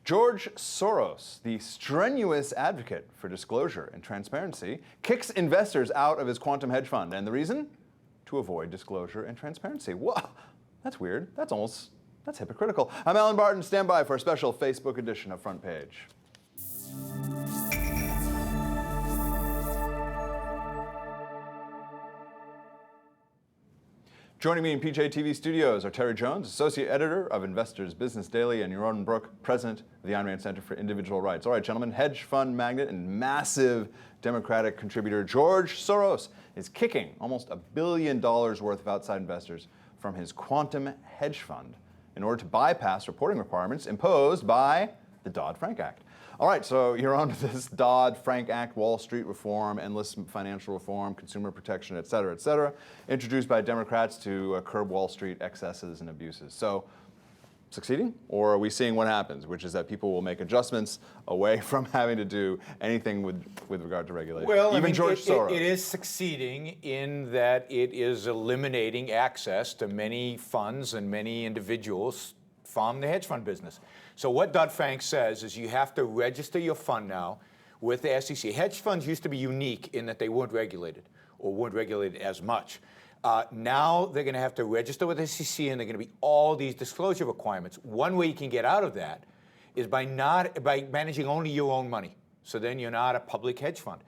George Soros, the strenuous advocate for disclosure and transparency, kicks investors out of his quantum hedge fund. And the reason? To avoid disclosure and transparency. Whoa, that's weird. That's hypocritical. I'm Alan Barton. Stand by for a special Facebook edition of Front Page. Joining me in PJTV studios are Terry Jones, Associate Editor of Investors Business Daily, and Yaron Brook, President of the Ayn Rand Center for Individual Rights. All right, gentlemen, hedge fund magnate and massive Democratic contributor George Soros is kicking almost $1 billion worth of outside investors from his quantum hedge fund in order to bypass reporting requirements imposed by the Dodd-Frank Act. All right, so you're on to this Dodd-Frank Act, Wall Street reform, endless financial reform, consumer protection, et cetera, introduced by Democrats to curb Wall Street excesses and abuses. So, succeeding? Or are we seeing what happens, which is that people will make adjustments away from having to do anything with regard to regulation? Well, Even George Soros. It is succeeding in that it is eliminating access to many funds and many individuals from the hedge fund business. So what Dodd-Frank says is you have to register your fund now with the SEC. Hedge funds used to be unique in that they weren't regulated or weren't regulated as much. Now they're going to have to register with the SEC, and they're going to be all these disclosure requirements. One way you can get out of that is by managing only your own money. So then you're not a public hedge fund.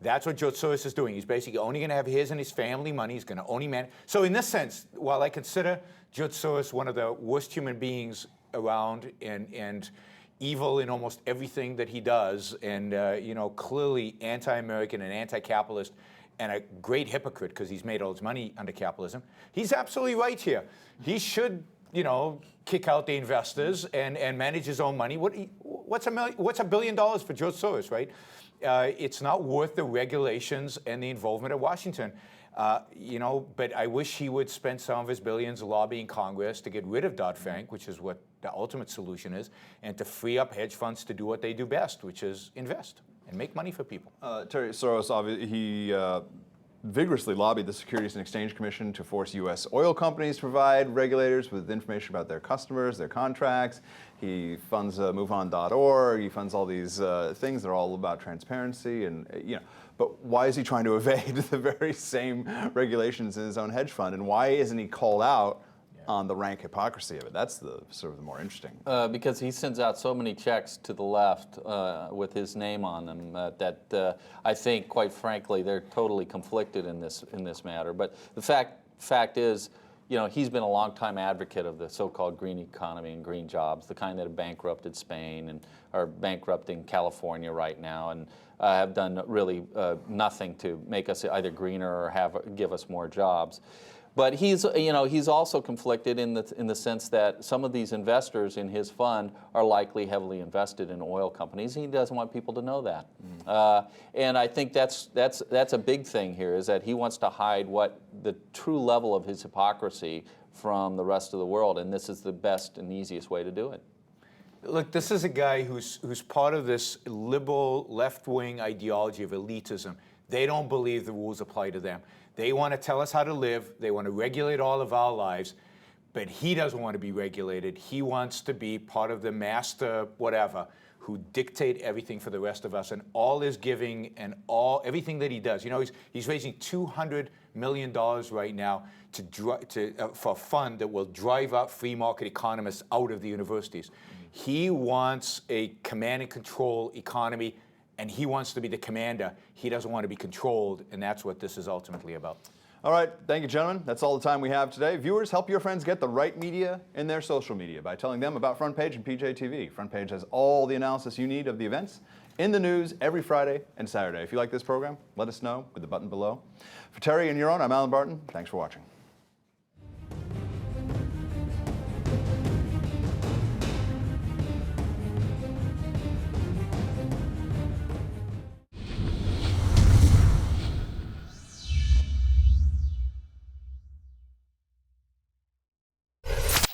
That's what George Soros is doing. He's basically only going to have his and his family money. He's going to only manage. So in this sense, while I consider George Soros one of the worst human beings around and evil in almost everything that he does, and clearly anti-American and anti-capitalist, and a great hypocrite because he's made all his money under capitalism, he's absolutely right here. He should, kick out the investors and manage his own money. What's $1 billion for George Soros, right? It's not worth the regulations and the involvement of Washington. But I wish he would spend some of his billions lobbying Congress to get rid of Dodd-Frank, which is what the ultimate solution is, and to free up hedge funds to do what they do best, which is invest and make money for people. Terry, Soros, he vigorously lobbied the Securities and Exchange Commission to force U.S. oil companies to provide regulators with information about their customers, their contracts. He funds MoveOn.org. He funds all these things that are all about transparency, and But why is he trying to evade the very same regulations in his own hedge fund, and why isn't he called out on the rank hypocrisy of it? That's the sort of the more interesting. Because he sends out so many checks to the left with his name on them that I think, quite frankly, they're totally conflicted in this matter. But the fact is, he's been a long-time advocate of the so-called green economy and green jobs, the kind that have bankrupted Spain and are bankrupting California right now, and have done really nothing to make us either greener or give us more jobs. But he's also conflicted in the sense that some of these investors in his fund are likely heavily invested in oil companies. He doesn't want people to know that, and I think that's a big thing here, is that he wants to hide what the true level of his hypocrisy from the rest of the world, and this is the best and easiest way to do it. Look, this is a guy who's part of this liberal left-wing ideology of elitism. They don't believe the rules apply to them. They want to tell us how to live. They want to regulate all of our lives. But he doesn't want to be regulated. He wants to be part of the master whatever who dictate everything for the rest of us. And all his giving and everything that he does. He's raising $200 million right now for a fund that will drive out free market economists out of the universities. He wants a command and control economy, and he wants to be the commander. He doesn't want to be controlled, and that's what this is ultimately about. All right, thank you, gentlemen. That's all the time we have today. Viewers, help your friends get the right media in their social media by telling them about Front Page and PJTV. Front Page has all the analysis you need of the events in the news every Friday and Saturday. If you like this program, let us know with the button below. For Terry and Yaron, I'm Alan Barton. Thanks for watching.